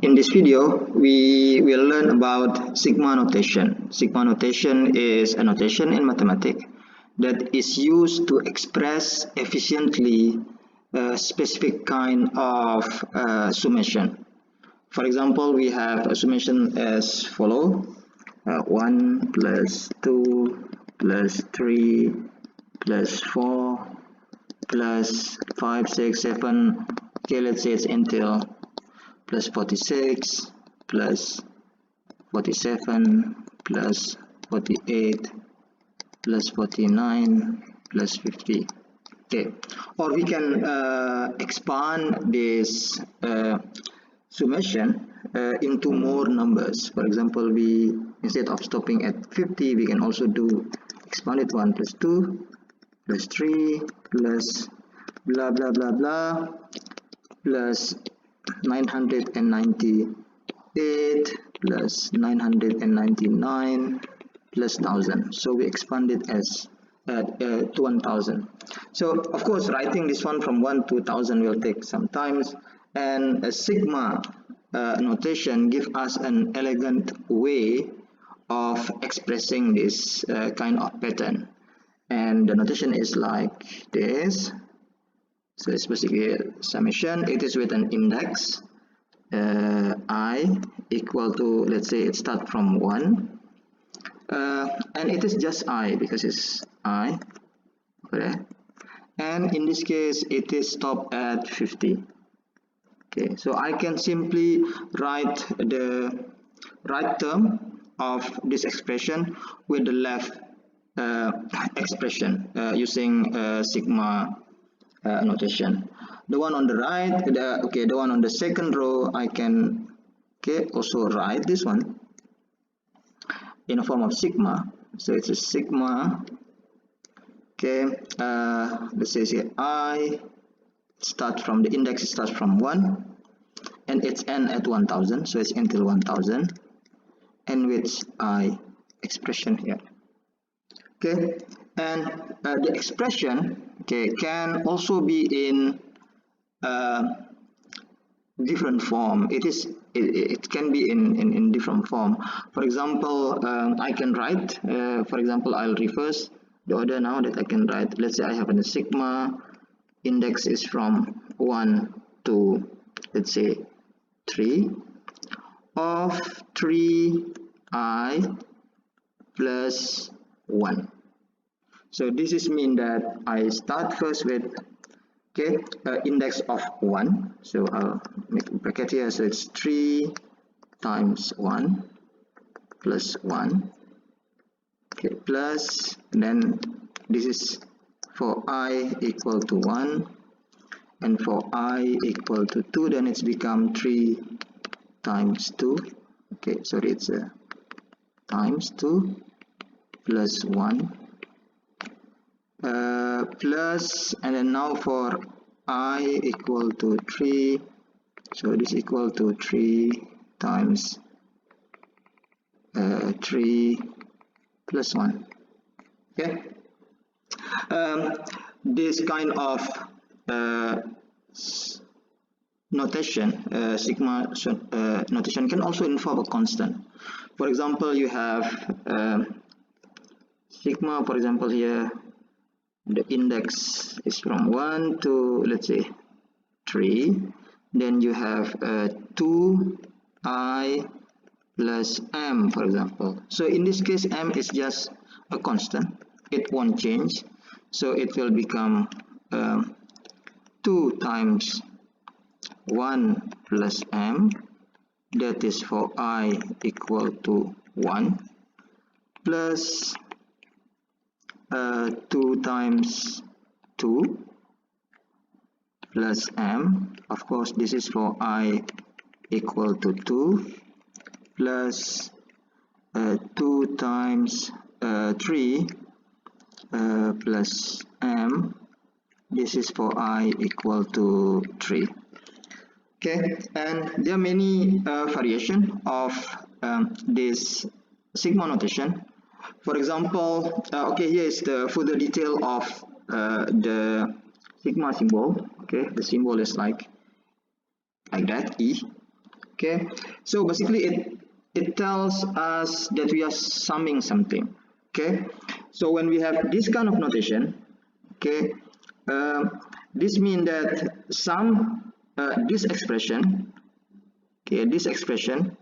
In this video, we will learn about sigma notation. Sigma notation is a notation in mathematics that is used to express efficiently a specific kind of summation. For example, we have a summation as follow: 1 plus 2 plus 3 plus 4 plus 5, 6, 7. Okay, let's say it's until plus 46 plus 47 plus 48 plus 49 plus 50. Okay, or we can expand this summation into more numbers. For example, we instead of stopping at 50, we can also do expanded 1 plus 2 plus 3 plus blah blah blah blah plus 998 plus 999 plus 1000. So we expand it as to 1000. So of course, writing this one from 1 to 1000 will take some time, and a sigma notation gives us an elegant way of expressing this kind of pattern. And the notation is like this. So it's basically a summation. It is with an index I equal to, let's say it starts from 1, and it is just I because it's I, okay, and in this case it is stopped at 50. Okay, so I can simply write the right term of this expression with the left expression using sigma notation. The one on the right, the one on the second row, I can also write this one in a form of sigma. So it's a sigma. Let's say here I start from the index starts from 1 and it's end at 1000, so it's until 1000, and with I expression here. Okay, and the expression can also be in different form. It can be in different form. For example, I can write, for example, I'll reverse the order now that I can write. Let's say I have a sigma index is from 1 to, let's say, 3 of 3i plus 1. So this is mean that I start first with index of 1. So I'll make a bracket here. So it's 3 times 1 plus 1. Okay, plus, and then this is for I equal to 1, and for I equal to 2, then it's become 3 times 2. Okay, sorry, it's times 2 plus 1. Plus, and then now for I equal to 3, so this equal to 3 times 3 plus 1. Okay, this kind of notation, sigma notation, can also involve a constant. For example, you have sigma, for example, here the index is from 1 to, let's say, 3. Then you have 2i plus m, for example. So in this case, m is just a constant. It won't change. So it will become 2 times 1 plus m. That is for I equal to 1. Plus 2 times 2 plus m. Of course, this is for I equal to 2. Plus 2 times 3 plus m. This is for I equal to 3. Okay, and there are many variations of this sigma notation. For example, here is the further detail of the sigma symbol. Okay, the symbol is like that, E. Okay, so basically it tells us that we are summing something. Okay, so when we have this kind of notation, okay, this means that sum this expression, okay, this expression,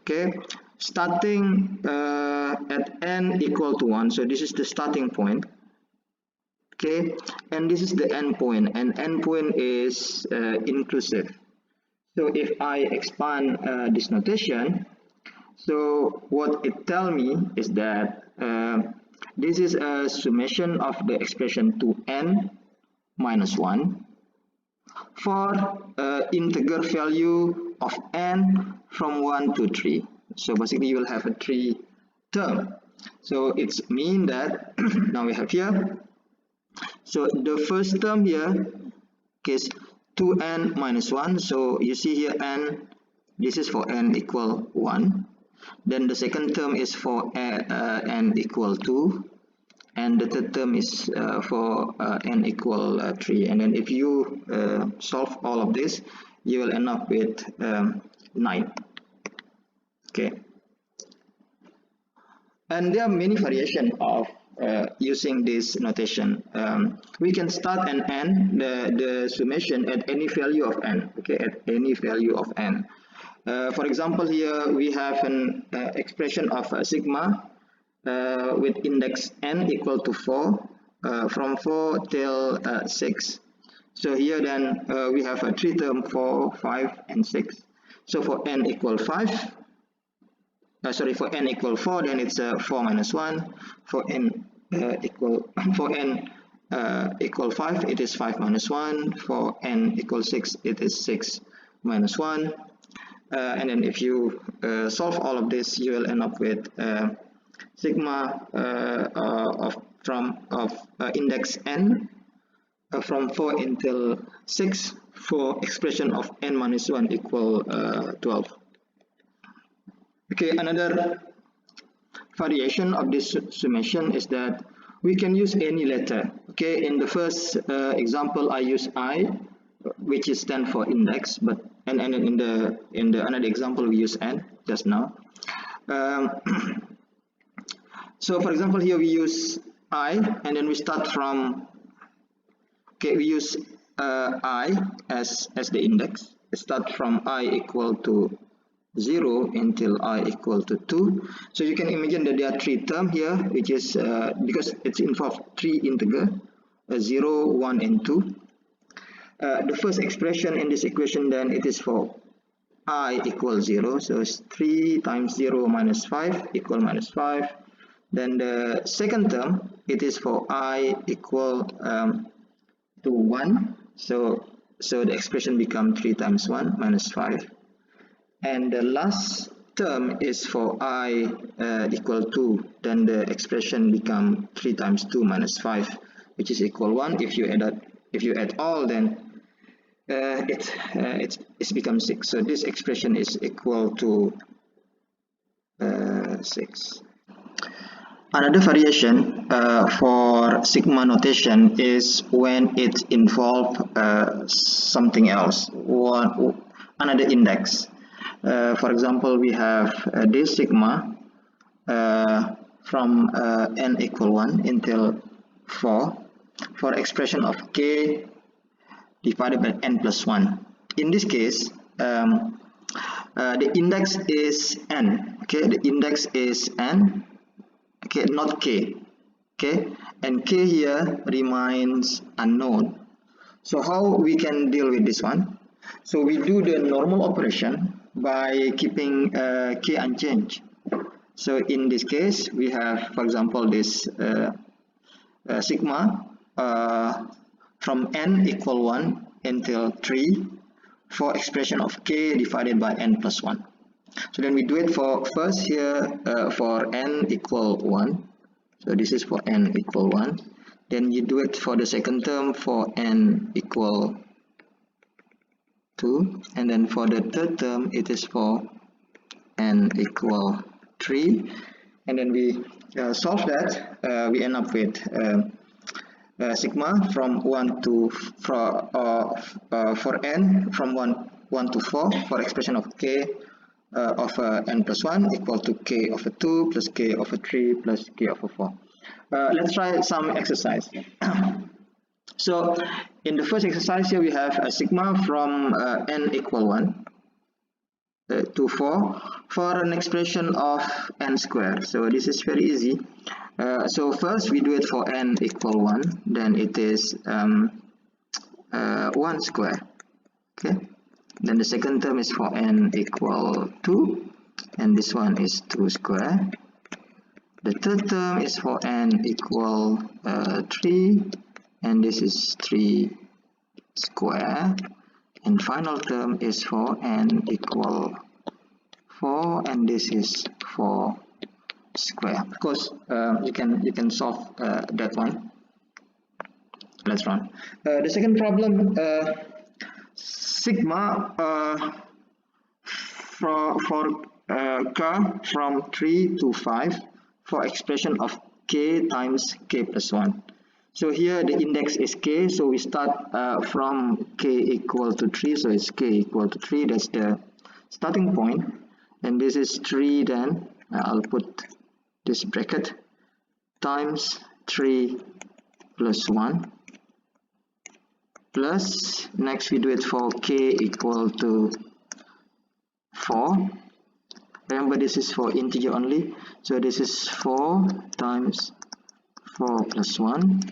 okay, starting at n equal to 1, so this is the starting point, okay, and this is the end point, and end point is inclusive. So if I expand this notation, so what it tells me is that this is a summation of the expression to n minus 1 for integer value of n from 1 to 3. So basically you will have a 3 term. So it's mean that now we have here, so the first term here is 2n minus 1. So you see here n, this is for n equal 1. Then the second term is for n equal 2. And the third term is for n equal 3. And then if you solve all of this, you will end up with 9. Okay. And there are many variations of using this notation. We can start and end the summation at any value of n. Okay, at any value of n. For example, here we have an expression of sigma with index n equal to 4 from 4 till 6. So here then we have a 3 term 4, 5 and 6. So for n equal 5, for n equal 4, then it's 4 minus 1. For n equal 5, it is 5 minus 1. For n equal 6, it is 6 minus 1. And then if you solve all of this, you will end up with sigma of index n from 4 until 6 for expression of n minus 1 equal 12. Okay, another variation of this summation is that we can use any letter. Okay, in the first example, I use I, which is stand for index, but and in the another example we use n just now. So for example, here we use I, and then we start from, okay, we use I as the index. We start from I equal to 0 until I equal to 2. So you can imagine that there are 3 terms here, which is because it's involved 3 integer, 0, 1 and 2. The first expression in this equation, then it is for I equals 0, so it's 3 times 0 minus 5 equal minus 5. Then the second term, it is for I equal to 1, so the expression becomes 3 times 1 minus 5. And the last term is for I equal 2, then the expression becomes 3 times 2 minus 5, which is equal 1. If you add all, then it's become 6. So this expression is equal to 6. Another variation for sigma notation is when it involves something else, another index. For example, we have this sigma from n equal 1 until 4 for expression of k divided by n plus 1. In this case, the index is n. Okay, the index is n. Okay, not k. Okay, and k here remains unknown. So how we can deal with this one? So we do the normal operation by keeping k unchanged. So in this case, we have, for example, this sigma from n equal 1 until 3 for expression of k divided by n plus 1. So then we do it for first here for n equal 1. So this is for n equal 1. Then you do it for the second term for n equal 2. And then for the third term, it is for n equal 3. And then we solve that. We end up with sigma from 1 to for n from 1 1 to 4 for expression of k of n plus 1 equal to k of a 2 plus k of a 3 plus k of a 4. Let's try some exercise. So in the first exercise here we have a sigma from n equal 1 to 4 for an expression of n squared. So this is very easy. So first we do it for n equal 1, then it is 1 square. Okay, then the second term is for n equal 2, and this one is 2 square. The third term is for n equal 3, and this is 3 square. And final term is for n equal 4, and this is 4 square. Of course, you can solve that one. Let's run. The second problem, sigma for curve from 3 to 5 for expression of k times k plus 1. So here the index is k, so we start from k equal to 3, so it's k equal to 3, that's the starting point, and this is 3, then I'll put this bracket times 3 plus 1 plus, next we do it for k equal to 4. Remember, this is for integer only, so this is 4 times 4 plus 1.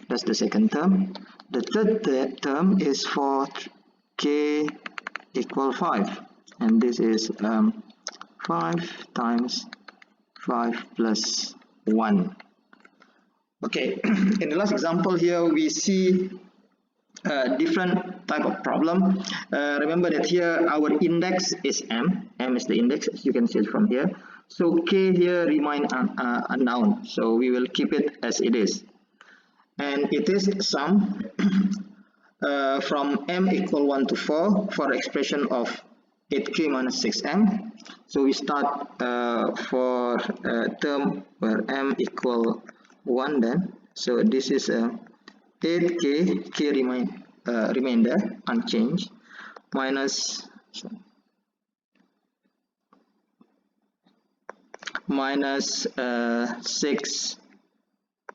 That's the second term. The third term is for k equal 5, and this is 5 times 5 plus 1. Okay, in the last example here we see a different type of problem. Remember that here our index is m is the index, as you can see from here. So k here remain unknown, so we will keep it as it is. And it is sum from m equal 1 to 4 for expression of 8k minus 6m. So we start for term where m equal 1 then. So this is 8k, k remain there unchanged, minus 6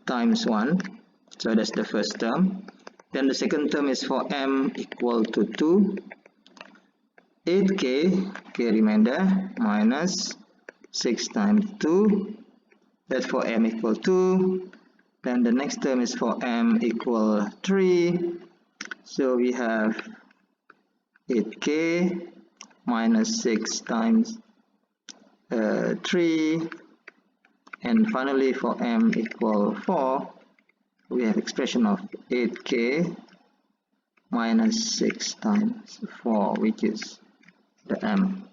times 1. So that's the first term. Then the second term is for m equal to 2, 8k, k remain there, minus 6 times 2, that's for m equal 2. Then the next term is for m equal 3, so we have 8k minus 6 times 3, and finally for m equal 4, we have expression of 8k minus 6 times 4, which is the m.